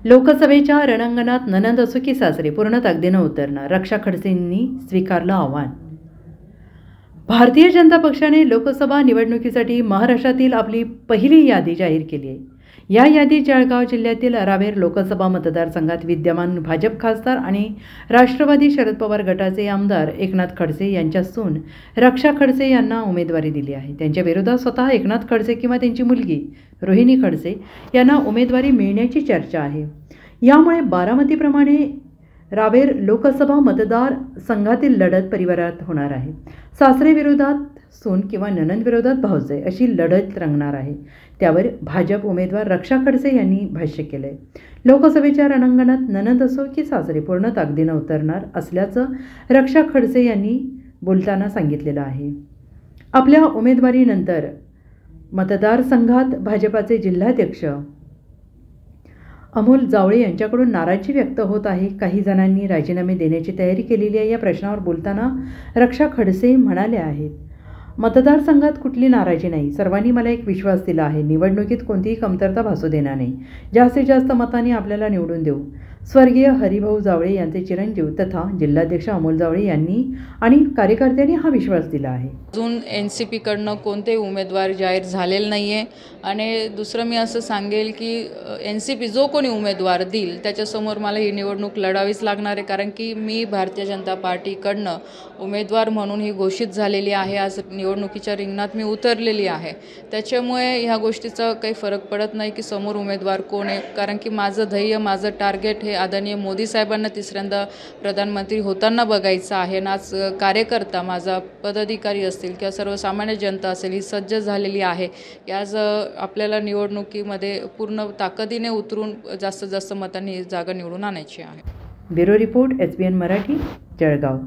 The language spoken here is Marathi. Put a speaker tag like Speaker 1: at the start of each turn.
Speaker 1: लोकसभेच्या रणांगणात नणंद असो की सासरे पूर्ण ताकदीनं उतरणार, रक्षा खडसेंनी स्वीकारलं आव्हान। भारतीय जनता पक्षाने लोकसभा निवडणुकीसाठी महाराष्ट्रातील आपली पहिली यादी जाहीर केली आहे। या यादीत जळगाव जिल्ह्यातील रावेर लोकसभा मतदारसंघात विद्यमान भाजप खासदार आणि राष्ट्रवादी शरद पवार गटाचे आमदार एकनाथ खडसे यांच्या सून रक्षा खडसे यांना उमेदवारी दिली आहे। त्यांच्या विरोधात स्वतः एकनाथ खडसे किंवा त्यांची मुलगी रोहिणी खडसे यांना उमेदवारी मिळण्याची चर्चा आहे। यामुळे बारामतीप्रमाणे रावेर लोकसभा मतदार संघातील लढत परिवारात होणार आहे। सासरे विरोधात सून किंवा नणंद विरोधात भाऊजाई अशी लढत रंगणार आहे। त्यावर भाजप उमेदवार रक्षा खडसे यांनी भाष्य केलंय। लोकसभेच्या रणांगणात नणंद असो की सासरे पूर्ण ताकदीनं उतरणार असल्याचं रक्षा खडसे यांनी बोलताना सांगितलेलं आहे। आपल्या उमेदवारीनंतर मतदारसंघात भाजपाचे जिल्हाध्यक्ष अमोल जावळे यांच्याकडून नाराजी व्यक्त होत आहे। काही जणांनी राजीनामे देण्याची तयारी केलेली आहे। या प्रश्नावर बोलताना रक्षा खडसे म्हणाले आहेत, मतदारसंघात कुठली नाराजी नाही, सर्वांनी मला एक विश्वास दिला आहे। निवडणुकीत कोणतीही कमतरता भासू देणार नाही, जास्तीत जास्त मतांनी आपल्याला निवडून देऊ। स्वर्गीय हरिभाऊ जावळे यांचे चिरंजीव तथा जिल्हाध्यक्ष अमोल जावळे यांनी आणि कार्यकर्त्यांनी हा विश्वास दिला आहे।
Speaker 2: अजून NCP कडनं कोणते उमेदवार जाहीर झालेले नाही आहे आणि दुसरं मी असं सांगेल की NCP जो कोणी उमेदवार देईल त्याच्यासमोर मला ही निवडणूक लढावीच लागणार आहे, कारण की मी भारतीय जनता पार्टीकडनं उमेदवार म्हणून ही घोषित झालेली आहे। आज निवडणुकीच्या रिंगणात मी उतरलेली आहे, त्याच्यामुळे ह्या गोष्टीचा काही फरक पडत नाही की समोर उमेदवार कोण आहे, कारण की माझं ध्येय माझं टार्गेट हे आदरणीय मोदी साहेबांना तिसऱ्यांदा प्रधानमंत्री होताना बघायचं आहे। आणि आज कार्यकर्ता माझा पदाधिकारी असतील किंवा सर्वसामान्य जनता असेल ही सज्ज झालेली आहे की आज आपल्याला निवडणुकीमध्ये पूर्ण ताकदीने उतरून जास्तीत जास्त मतांनी जागा निवडून आणायची आहे।
Speaker 1: Bureau report SBN Marathi, Jalgaon.